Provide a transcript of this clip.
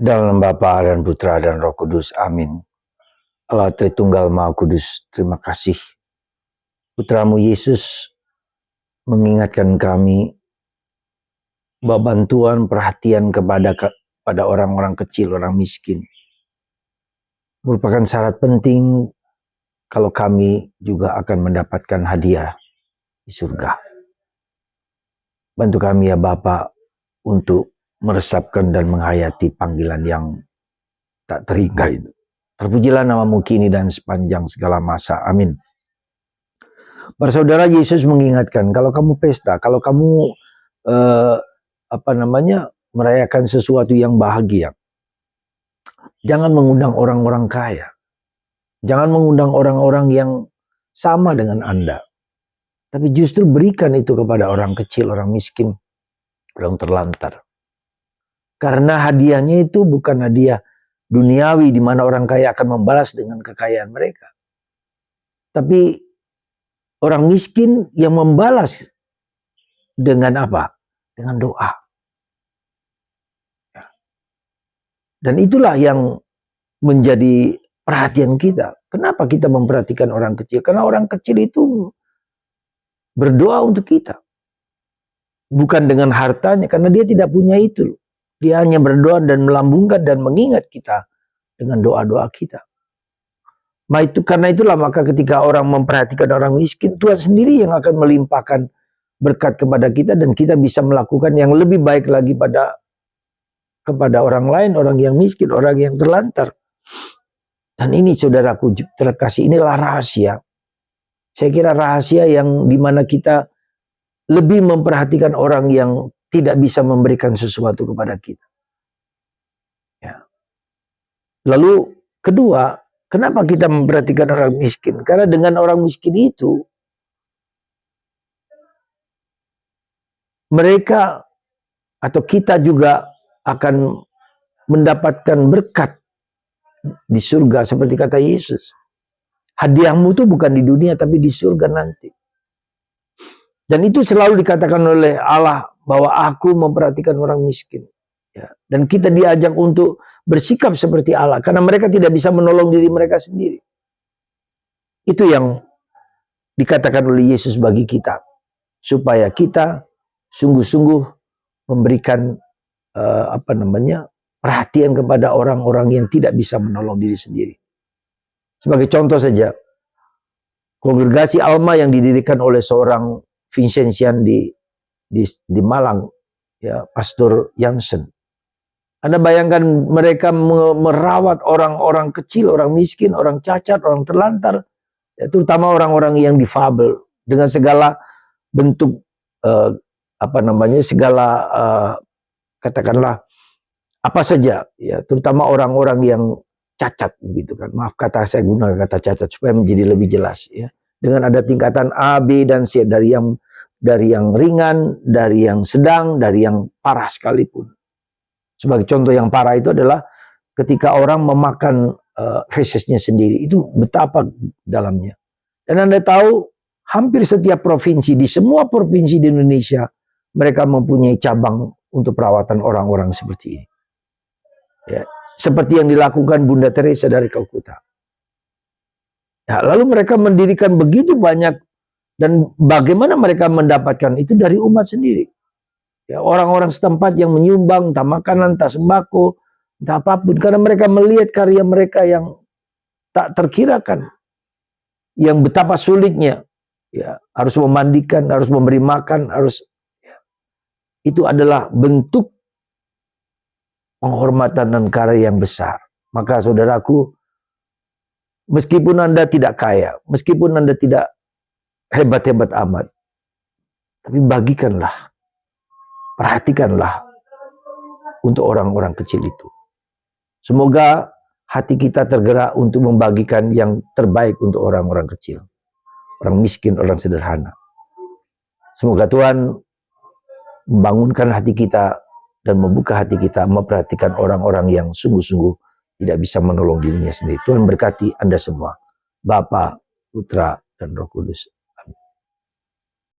Dalam nama Bapa dan Putra dan Roh Kudus. Amin. Allah Tritunggal Maha Kudus, terima kasih. Putramu Yesus mengingatkan kami bahwa bantuan perhatian kepada orang-orang kecil, orang miskin merupakan syarat penting kalau kami juga akan mendapatkan hadiah di surga. Bantu kami ya Bapa untuk meresapkan dan menghayati panggilan yang tak terhingga itu. Terpujilah namamu kini dan sepanjang segala masa. Amin. Para saudara, Yesus mengingatkan, kalau kamu pesta, kalau kamu merayakan sesuatu yang bahagia, jangan mengundang orang-orang kaya. Jangan mengundang orang-orang yang sama dengan Anda. Tapi justru berikan itu kepada orang kecil, orang miskin, orang terlantar. Karena hadiahnya itu bukan hadiah duniawi di mana orang kaya akan membalas dengan kekayaan mereka. Tapi orang miskin yang membalas dengan apa? Dengan doa. Dan itulah yang menjadi perhatian kita. Kenapa kita memperhatikan orang kecil? Karena orang kecil itu berdoa untuk kita. Bukan dengan hartanya, karena dia tidak punya itu. Dia hanya berdoa dan melambungkan dan mengingat kita dengan doa-doa kita. Karena itulah maka ketika orang memperhatikan orang miskin, Tuhan sendiri yang akan melimpahkan berkat kepada kita dan kita bisa melakukan yang lebih baik lagi kepada orang lain, orang yang miskin, orang yang terlantar. Dan ini saudaraku terkasih, inilah rahasia. Saya kira rahasia yang dimana kita lebih memperhatikan orang yang tidak bisa memberikan sesuatu kepada kita. Ya. Lalu kedua, kenapa kita memperhatikan orang miskin? Karena dengan orang miskin itu, mereka atau kita juga akan mendapatkan berkat di surga seperti kata Yesus. Hadiahmu itu bukan di dunia tapi di surga nanti. Dan itu selalu dikatakan oleh Allah bahwa aku memperhatikan orang miskin. Ya. Dan kita diajak untuk bersikap seperti Allah karena mereka tidak bisa menolong diri mereka sendiri. Itu yang dikatakan oleh Yesus bagi kita, supaya kita sungguh-sungguh memberikan perhatian kepada orang-orang yang tidak bisa menolong diri sendiri. Sebagai contoh saja, kongregasi Alma yang didirikan oleh seorang Vincentian di Malang, ya, Pastor Jansen. Anda bayangkan mereka merawat orang-orang kecil, orang miskin, orang cacat, orang terlantar, ya, terutama orang-orang yang difabel dengan segala bentuk katakanlah apa saja, ya, terutama orang-orang yang cacat begitu kan. Maaf saya gunakan kata cacat supaya menjadi lebih jelas, ya. Dengan ada tingkatan A, B dan C, dari yang ringan, dari yang sedang, dari yang parah sekalipun. Sebagai contoh yang parah itu adalah ketika orang memakan fesesnya sendiri, itu betapa dalamnya. Dan Anda tahu hampir setiap provinsi, di semua provinsi di Indonesia, mereka mempunyai cabang untuk perawatan orang-orang seperti ini. Ya, seperti yang dilakukan Bunda Teresa dari Kalkuta. Ya, lalu mereka mendirikan begitu banyak, dan bagaimana mereka mendapatkan itu dari umat sendiri. Ya, orang-orang setempat yang menyumbang entah makanan, entah sembako, entah apapun, karena mereka melihat karya mereka yang tak terkirakan, yang betapa sulitnya, ya, harus memandikan, harus memberi makan, ya. Itu adalah bentuk penghormatan dan karya yang besar. Maka saudaraku, meskipun Anda tidak kaya, meskipun Anda tidak hebat-hebat amat, tapi bagikanlah, perhatikanlah untuk orang-orang kecil itu. Semoga hati kita tergerak untuk membagikan yang terbaik untuk orang-orang kecil, orang miskin, orang sederhana. Semoga Tuhan membangunkan hati kita dan membuka hati kita memperhatikan orang-orang yang sungguh-sungguh tidak bisa menolong dirinya sendiri. Tuhan berkati Anda semua, Bapa, Putra, dan Roh Kudus.